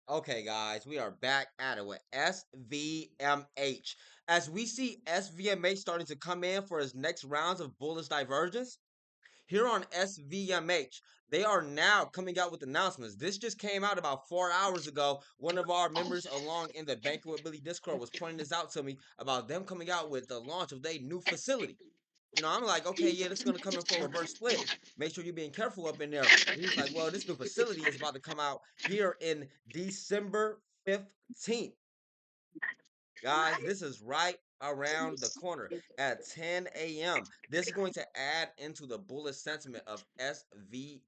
Okay, guys, we are back at it with SVMH. As we see SVMH starting to come in for its next rounds of bullish divergence, here on SVMH, they are now coming out with announcements. This just came out about 4 hours ago. One of our members along in the Banking with Billy Discord was pointing this out to me about them coming out with the launch of their new facility. I'm like, okay, yeah, this is gonna come in for a reverse split. Make sure you're being careful up in there. And he's like, well, this new facility is about to come out here in December 15th. Guys, this is right around the corner at 10 a.m. This is going to add into the bullish sentiment of SVMH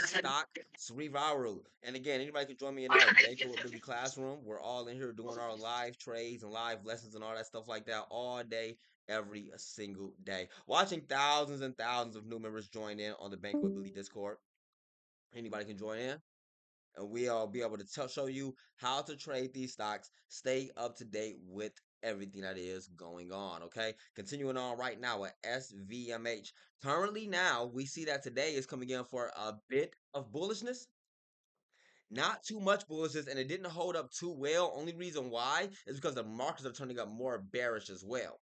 stock Srivaru. And again, anybody can join me in our Banker with Billy classroom. We're all in here doing our live trades and live lessons and all that stuff like that all day, every single day. Watching thousands and thousands of new members join in on the Banker with Billy Discord. Anybody can join in and we'll be able to show you how to trade these stocks, stay up to date with everything that is going on. Okay, continuing on right now with SVMH. Currently, now we see that today is coming in for a bit of bullishness. Not too much bullishness, and it didn't hold up too well. Only reason why is because the markets are turning up more bearish as well.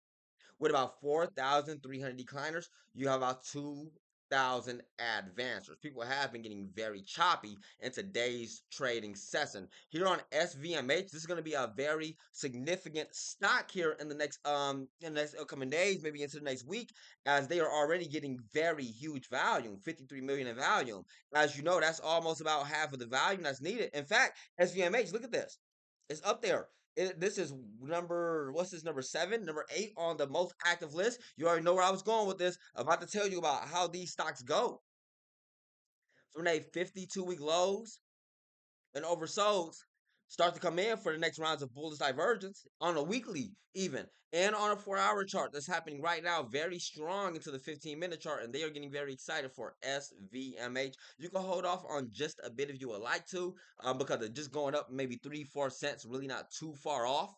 With about 4,300 decliners, you have about 2,000 advancers. People have been getting very choppy in today's trading session. Here on SVMH, this is going to be a very significant stock here in the next upcoming days, maybe into the next week, as they are already getting very huge volume, 53 million in volume. As you know, that's almost about half of the volume that's needed. In fact, SVMH, look at this. It's up there. This is what's this, number 7, number 8 on the most active list. You already know where I was going with this. I'm about to tell you about how these stocks go. From their 52-week lows and oversolds start to come in for the next rounds of bullish divergence on a weekly even and on a 4-hour chart that's happening right now very strong into the 15-minute chart, and they are getting very excited for SVMH. You can hold off on just a bit if you would like to, because it's just going up maybe 3-4 cents, really not too far off.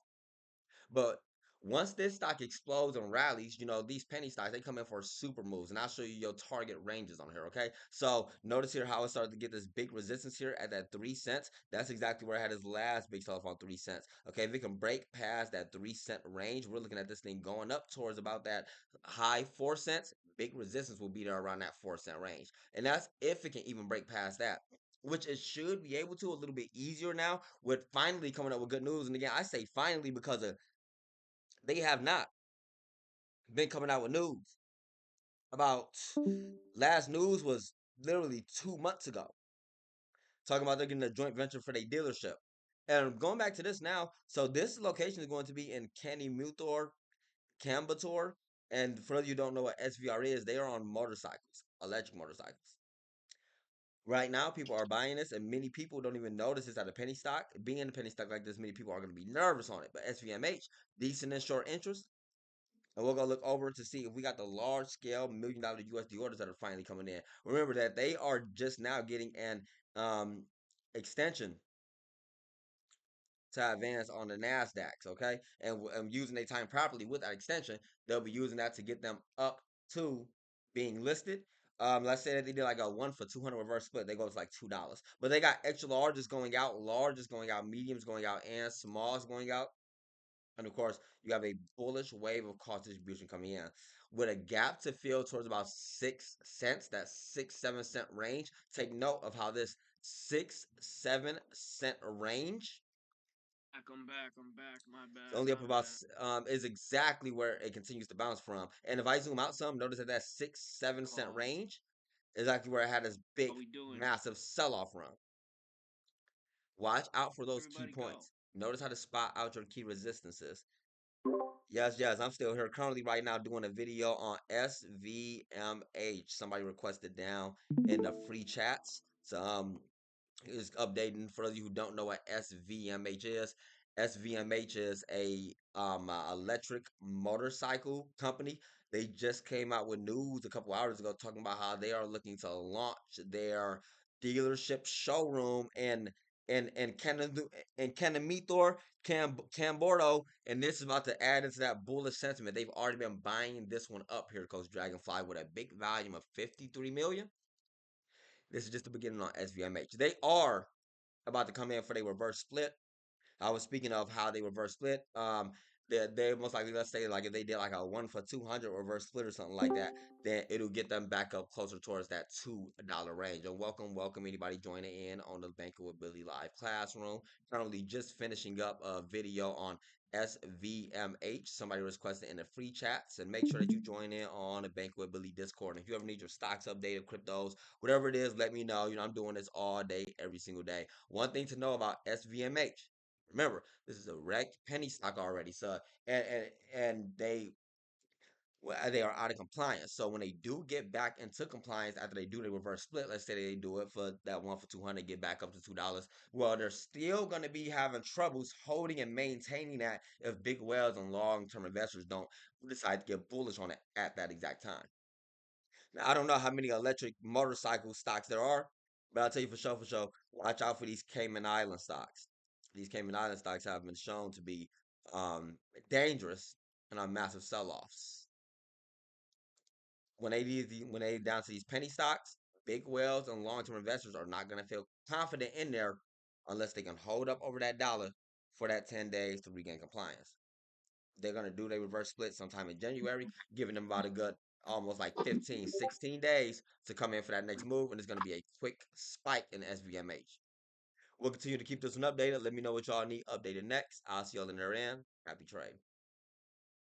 But once this stock explodes and rallies, these penny stocks, they come in for super moves. And I'll show you your target ranges on here, okay? So notice here how it started to get this big resistance here at that 3 cents. That's exactly where I had his last big sell-off on 3 cents. Okay, if it can break past that 3 cent range, we're looking at this thing going up towards about that high 4 cents. Big resistance will be there around that 4 cent range. And that's if it can even break past that, which it should be able to a little bit easier now with finally coming up with good news. And again, I say finally because they have not been coming out with news. About last news was literally 2 months ago, talking about they're getting a joint venture for their dealership. And going back to this now, so this location is going to be in Kennemuthor, Cambator. And for those of you who don't know what SVR is, they are on motorcycles, electric motorcycles. Right now, people are buying this, and many people don't even notice it's at a penny stock. Being in a penny stock like this, many people are going to be nervous on it. But SVMH, decent and short interest. And we're gonna look over to see if we got the large scale $1 million USD orders that are finally coming in. Remember that they are just now getting an extension to advance on the NASDAQs, okay? And using their time properly with that extension, they'll be using that to get them up to being listed. Let's say that they did like a 1 for 200 reverse split, they go to like $2. But they got extra larges going out, larges going out, mediums going out, and smalls going out. And of course, you have a bullish wave of cost distribution coming in with a gap to fill towards about 6 cents, that 6-7 cent range. Take note of how this 6-7 cent range I'm back. My bad, only up my about bad. is exactly where it continues to bounce from. And if I zoom out some, notice that that 6-7 cent Call. range is actually where it had this What big, we doing? massive sell-off run. Watch out for those key Everybody go. points. Notice how to spot out your key resistances. Yes, yes, I'm still here currently right now doing a video on SVMH. Somebody requested down in the free chats. So is updating for those of you who don't know what SVMH is. SVMH is a electric motorcycle company. They just came out with news a couple hours ago talking about how they are looking to launch their dealership showroom in Kennemuthor, Cambordo, and this is about to add into that bullish sentiment. They've already been buying this one up here, Coach Dragonfly, with a big volume of 53 million. This is just the beginning on SVMH. They are about to come in for their reverse split. I was speaking of how they reverse split. They most likely, let's say, like if they did like a 1 for 200 reverse split or something like that, then it'll get them back up closer towards that $2 range. And welcome anybody joining in on the Banking with Billy live classroom. Currently just finishing up a video on SVMH. Somebody requested in the free chats, and make sure that you join in on the Banking with Billy Discord. And if you ever need your stocks updated, cryptos, whatever it is, let me know. I'm doing this all day, every single day. One thing to know about SVMH. Remember, this is a wrecked penny stock already. So and they are out of compliance. So when they do get back into compliance after they do the reverse split, let's say they do it for that 1 for 200, get back up to $2. Well, they're still going to be having troubles holding and maintaining that if big whales and long-term investors don't decide to get bullish on it at that exact time. Now, I don't know how many electric motorcycle stocks there are, but I'll tell you for sure, watch out for these Cayman Island stocks. These Cayman Island stocks have been shown to be um, dangerous and on massive sell-offs. When they down to these penny stocks, big whales and long-term investors are not going to feel confident in there unless they can hold up over that dollar for that 10 days to regain compliance. They're going to do their reverse split sometime in January, giving them about a good almost like 15, 16 days to come in for that next move. And it's going to be a quick spike in SVMH. We'll continue to keep this one updated. Let me know what y'all need updated next. I'll see y'all in there. Happy trade.